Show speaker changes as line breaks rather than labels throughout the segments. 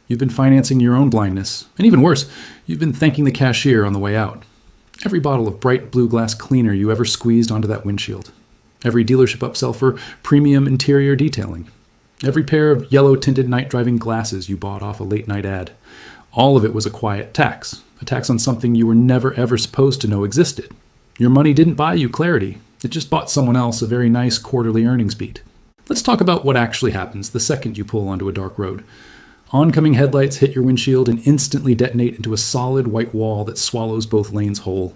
You've been financing your own blindness. And even worse, you've been thanking the cashier on the way out. Every bottle of bright blue glass cleaner you ever squeezed onto that windshield. Every dealership upsell for premium interior detailing. Every pair of yellow-tinted night-driving glasses you bought off a late-night ad. All of it was a quiet tax. A tax on something you were never ever supposed to know existed. Your money didn't buy you clarity. It just bought someone else a very nice quarterly earnings beat. Let's talk about what actually happens the second you pull onto a dark road. Oncoming headlights hit your windshield and instantly detonate into a solid white wall that swallows both lanes whole.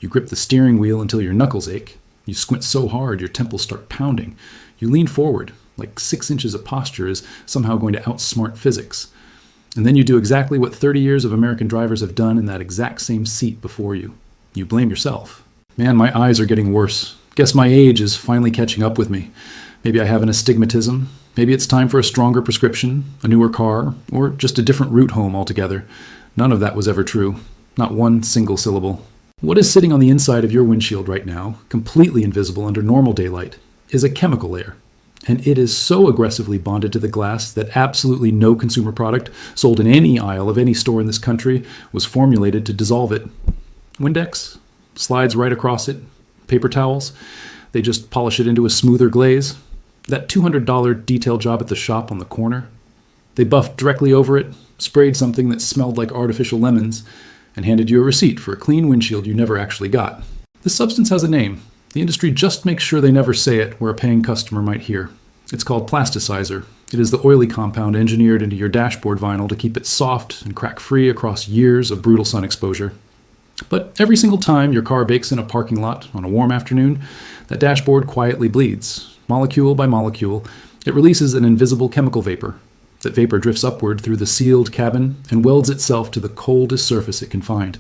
You grip the steering wheel until your knuckles ache. You squint so hard your temples start pounding. You lean forward, like 6 inches of posture is somehow going to outsmart physics. And then you do exactly what 30 years of American drivers have done in that exact same seat before you. You blame yourself. Man, my eyes are getting worse. Guess my age is finally catching up with me. Maybe I have an astigmatism. Maybe it's time for a stronger prescription, a newer car, or just a different route home altogether. None of that was ever true. Not one single syllable. What is sitting on the inside of your windshield right now, completely invisible under normal daylight, is a chemical layer. And it is so aggressively bonded to the glass that absolutely no consumer product sold in any aisle of any store in this country was formulated to dissolve it. Windex slides right across it. Paper towels, they just polish it into a smoother glaze. That $200 detail job at the shop on the corner, they buffed directly over it, sprayed something that smelled like artificial lemons, and handed you a receipt for a clean windshield you never actually got. This substance has a name. The industry just makes sure they never say it where a paying customer might hear. It's called plasticizer. It is the oily compound engineered into your dashboard vinyl to keep it soft and crack-free across years of brutal sun exposure. But every single time your car bakes in a parking lot on a warm afternoon, that dashboard quietly bleeds. Molecule by molecule, it releases an invisible chemical vapor. That vapor drifts upward through the sealed cabin and welds itself to the coldest surface it can find.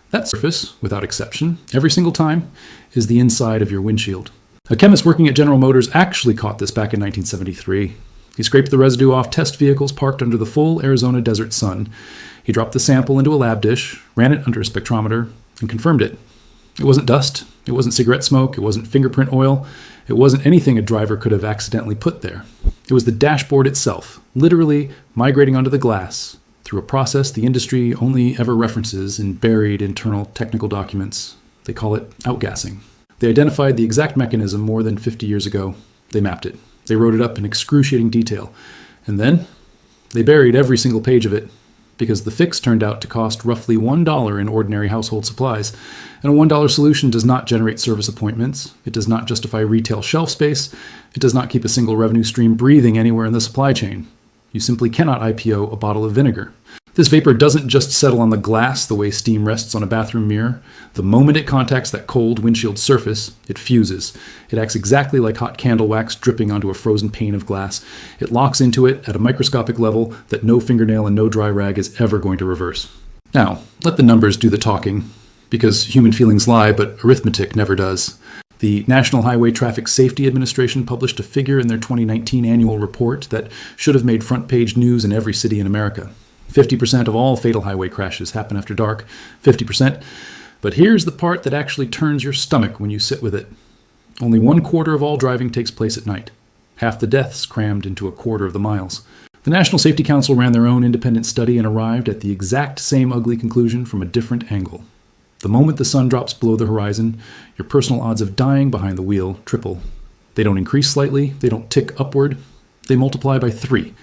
That surface, without exception, every single time, is the inside of your windshield. A chemist working at General Motors actually caught this back in 1973. He scraped the residue off test vehicles parked under the full Arizona desert sun. He dropped the sample into a lab dish, ran it under a spectrometer, and confirmed it. It wasn't dust, it wasn't cigarette smoke, it wasn't fingerprint oil, it wasn't anything a driver could have accidentally put there. It was the dashboard itself, literally migrating onto the glass through a process the industry only ever references in buried internal technical documents. They call it outgassing. They identified the exact mechanism more than 50 years ago. They mapped it. They wrote it up in excruciating detail. And then they buried every single page of it, because the fix turned out to cost roughly $1 in ordinary household supplies. And a $1 solution does not generate service appointments. It does not justify retail shelf space. It does not keep a single revenue stream breathing anywhere in the supply chain. You simply cannot IPO a bottle of vinegar. This vapor doesn't just settle on the glass the way steam rests on a bathroom mirror. The moment it contacts that cold windshield surface, it fuses. It acts exactly like hot candle wax dripping onto a frozen pane of glass. It locks into it at a microscopic level that no fingernail and no dry rag is ever going to reverse. Now, let the numbers do the talking, because human feelings lie, but arithmetic never does. The National Highway Traffic Safety Administration published a figure in their 2019 annual report that should have made front-page news in every city in America. 50% of all fatal highway crashes happen after dark. 50%. But here's the part that actually turns your stomach when you sit with it. Only 1/4 of all driving takes place at night. Half the deaths crammed into 1/4 of the miles. The National Safety Council ran their own independent study and arrived at the exact same ugly conclusion from a different angle. The moment the sun drops below the horizon, your personal odds of dying behind the wheel triple. They don't increase slightly, they don't tick upward, they multiply by 3.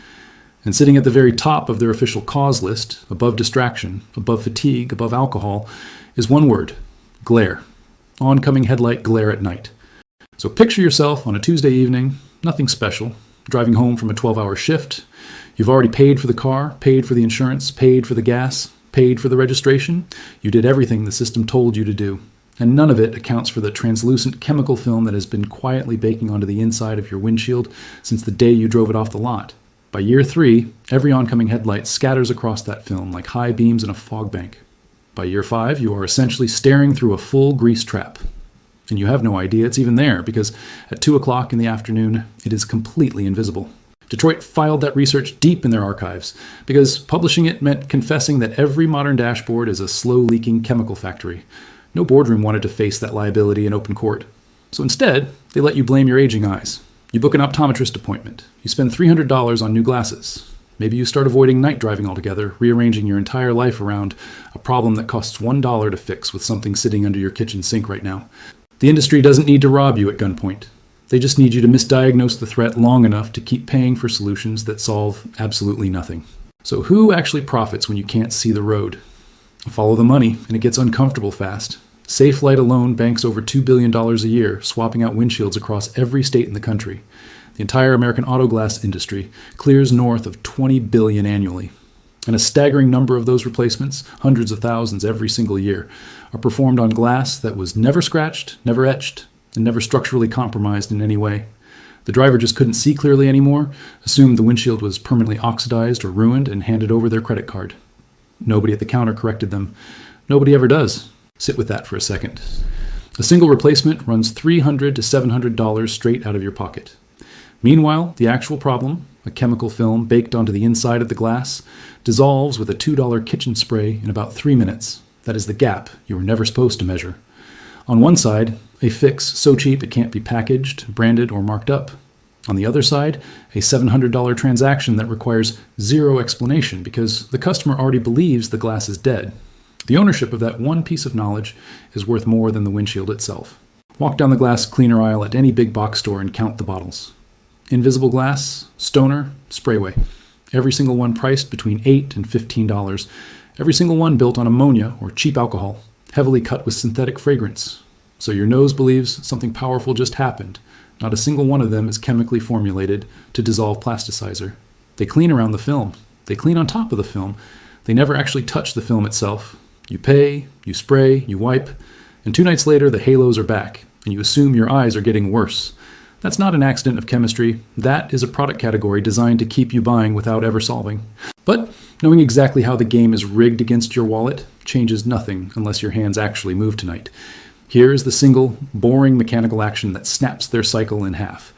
And sitting at the very top of their official cause list, above distraction, above fatigue, above alcohol, is one word: glare. Oncoming headlight glare at night. So picture yourself on a Tuesday evening, nothing special, driving home from a 12-hour shift. You've already paid for the car, paid for the insurance, paid for the gas, paid for the registration. You did everything the system told you to do. And none of it accounts for the translucent chemical film that has been quietly baking onto the inside of your windshield since the day you drove it off the lot. By year 3, every oncoming headlight scatters across that film like high beams in a fog bank. By year 5, you are essentially staring through a full grease trap. And you have no idea it's even there, because at 2 o'clock in the afternoon, it is completely invisible. Detroit filed that research deep in their archives, because publishing it meant confessing that every modern dashboard is a slow-leaking chemical factory. No boardroom wanted to face that liability in open court. So instead, they let you blame your aging eyes. You book an optometrist appointment. You spend $300 on new glasses. Maybe you start avoiding night driving altogether, rearranging your entire life around a problem that costs $1 to fix with something sitting under your kitchen sink right now. The industry doesn't need to rob you at gunpoint. They just need you to misdiagnose the threat long enough to keep paying for solutions that solve absolutely nothing. So who actually profits when you can't see the road? Follow the money, and it gets uncomfortable fast. Safelite alone banks over $2 billion a year, swapping out windshields across every state in the country. The entire American auto glass industry clears north of $20 billion annually. And a staggering number of those replacements, hundreds of thousands every single year, are performed on glass that was never scratched, never etched, and never structurally compromised in any way. The driver just couldn't see clearly anymore, assumed the windshield was permanently oxidized or ruined, and handed over their credit card. Nobody at the counter corrected them. Nobody ever does. Sit with that for a second. A single replacement runs $300 to $700 straight out of your pocket. Meanwhile, the actual problem, a chemical film baked onto the inside of the glass, dissolves with a $2 kitchen spray in about 3 minutes. That is the gap you were never supposed to measure. On one side, a fix so cheap it can't be packaged, branded, or marked up. On the other side, a $700 transaction that requires zero explanation because the customer already believes the glass is dead. The ownership of that one piece of knowledge is worth more than the windshield itself. Walk down the glass cleaner aisle at any big box store and count the bottles. Invisible glass, Stoner, Sprayway. Every single one priced between $8 and $15. Every single one built on ammonia or cheap alcohol, heavily cut with synthetic fragrance. So your nose believes something powerful just happened. Not a single one of them is chemically formulated to dissolve plasticizer. They clean around the film. They clean on top of the film. They never actually touch the film itself. You pay, you spray, you wipe, and 2 nights later the halos are back, and you assume your eyes are getting worse. That's not an accident of chemistry. That is a product category designed to keep you buying without ever solving. But knowing exactly how the game is rigged against your wallet changes nothing unless your hands actually move tonight. Here is the single, boring mechanical action that snaps their cycle in half.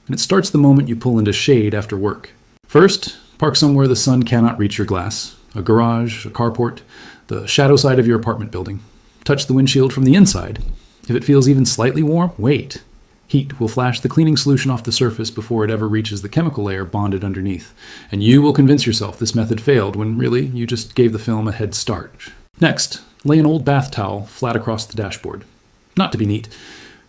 And it starts the moment you pull into shade after work. First, park somewhere the sun cannot reach your glass. A garage, a carport, the shadow side of your apartment building. Touch the windshield from the inside. If it feels even slightly warm, wait. Heat will flash the cleaning solution off the surface before it ever reaches the chemical layer bonded underneath. And you will convince yourself this method failed when really you just gave the film a head start. Next, lay an old bath towel flat across the dashboard. Not to be neat.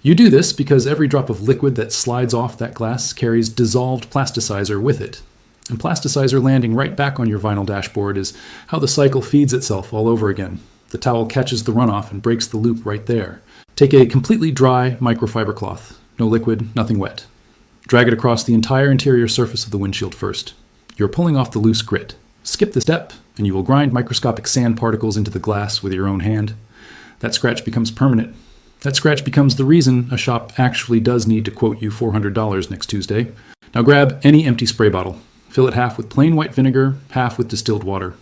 You do this because every drop of liquid that slides off that glass carries dissolved plasticizer with it. And plasticizer landing right back on your vinyl dashboard is how the cycle feeds itself all over again. The towel catches the runoff and breaks the loop right there. Take a completely dry microfiber cloth. No liquid, nothing wet. Drag it across the entire interior surface of the windshield first. You're pulling off the loose grit. Skip the step, and you will grind microscopic sand particles into the glass with your own hand. That scratch becomes permanent. That scratch becomes the reason a shop actually does need to quote you $400 next Tuesday. Now grab any empty spray bottle. Fill it half with plain white vinegar, half with distilled water.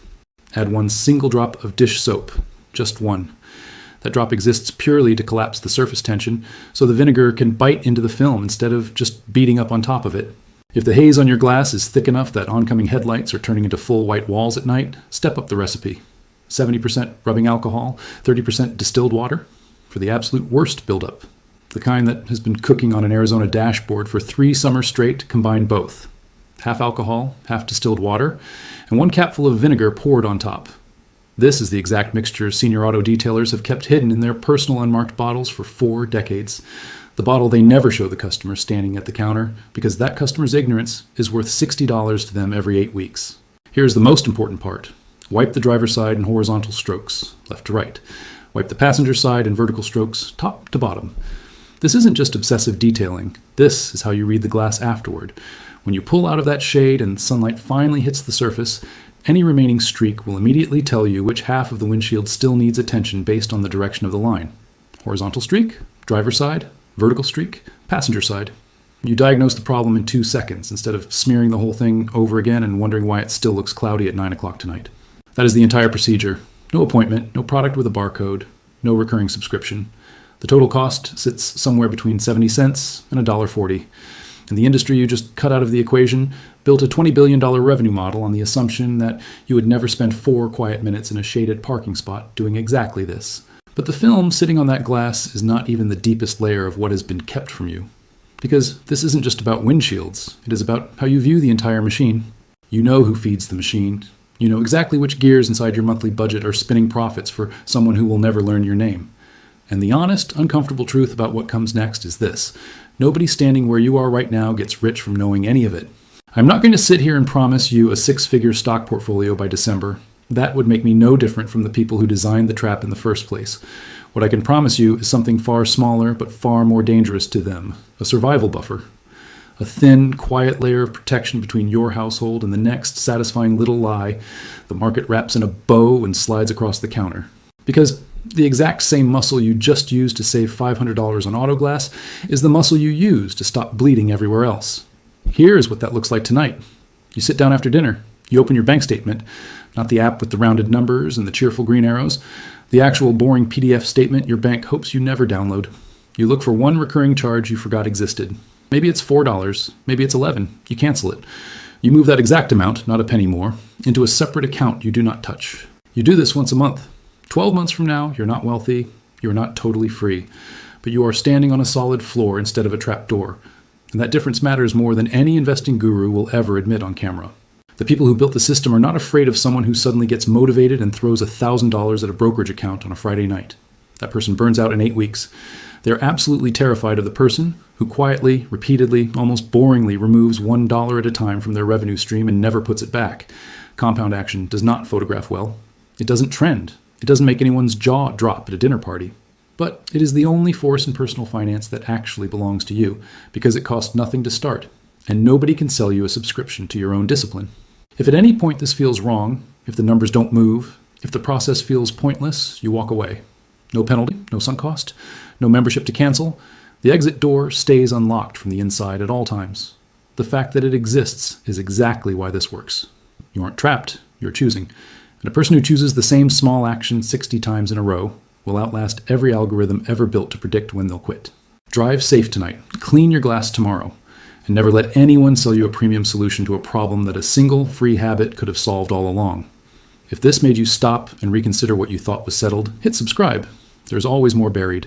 Add 1 single drop of dish soap. Just 1. That drop exists purely to collapse the surface tension, so the vinegar can bite into the film instead of just beating up on top of it. If the haze on your glass is thick enough that oncoming headlights are turning into full white walls at night, step up the recipe. 70% rubbing alcohol, 30% distilled water for the absolute worst buildup. The kind that has been cooking on an Arizona dashboard for 3 summers straight, combine both. Half alcohol, half distilled water, and 1 capful of vinegar poured on top. This is the exact mixture senior auto detailers have kept hidden in their personal unmarked bottles for 4 decades. The bottle they never show the customer standing at the counter because that customer's ignorance is worth $60 to them every 8 weeks. Here's the most important part. Wipe the driver's side in horizontal strokes, left to right. Wipe the passenger side in vertical strokes, top to bottom. This isn't just obsessive detailing. This is how you read the glass afterward. When you pull out of that shade and sunlight finally hits the surface, any remaining streak will immediately tell you which half of the windshield still needs attention based on the direction of the line. Horizontal streak, driver side, vertical streak, passenger side. You diagnose the problem in 2 seconds instead of smearing the whole thing over again and wondering why it still looks cloudy at 9 o'clock tonight. That is the entire procedure. No appointment, no product with a barcode, no recurring subscription. The total cost sits somewhere between 70 cents and $1.40. And the industry you just cut out of the equation built a $20 billion revenue model on the assumption that you would never spend 4 quiet minutes in a shaded parking spot doing exactly this. But the film sitting on that glass is not even the deepest layer of what has been kept from you. Because this isn't just about windshields, it is about how you view the entire machine. You know who feeds the machine. You know exactly which gears inside your monthly budget are spinning profits for someone who will never learn your name. And the honest, uncomfortable truth about what comes next is this: nobody standing where you are right now gets rich from knowing any of it. I'm not going to sit here and promise you a 6-figure stock portfolio by December. That would make me no different from the people who designed the trap in the first place. What I can promise you is something far smaller but far more dangerous to them: a survival buffer. A thin, quiet layer of protection between your household and the next satisfying little lie the market wraps in a bow and slides across the counter. Because the exact same muscle you just used to save $500 on auto glass is the muscle you use to stop bleeding everywhere else. Here is what that looks like tonight. You sit down after dinner. You open your bank statement, not the app with the rounded numbers and the cheerful green arrows, the actual boring PDF statement your bank hopes you never download. You look for one recurring charge you forgot existed. Maybe it's $4, maybe it's $11. You cancel it. You move that exact amount, not a penny more, into a separate account you do not touch. You do this once a month. 12 months from now, you're not wealthy, you're not totally free, but you are standing on a solid floor instead of a trap door. And that difference matters more than any investing guru will ever admit on camera. The people who built the system are not afraid of someone who suddenly gets motivated and throws $1,000 at a brokerage account on a Friday night. That person burns out in 8 weeks. They're absolutely terrified of the person who quietly, repeatedly, almost boringly removes $1 at a time from their revenue stream and never puts it back. Compound action does not photograph well. It doesn't trend. It doesn't make anyone's jaw drop at a dinner party. But it is the only force in personal finance that actually belongs to you, because it costs nothing to start, and nobody can sell you a subscription to your own discipline. If at any point this feels wrong, if the numbers don't move, if the process feels pointless, you walk away. No penalty, no sunk cost, no membership to cancel. The exit door stays unlocked from the inside at all times. The fact that it exists is exactly why this works. You aren't trapped, you're choosing. And a person who chooses the same small action 60 times in a row will outlast every algorithm ever built to predict when they'll quit. Drive safe tonight, clean your glass tomorrow, and never let anyone sell you a premium solution to a problem that a single free habit could have solved all along. If this made you stop and reconsider what you thought was settled, hit subscribe. There's always more buried.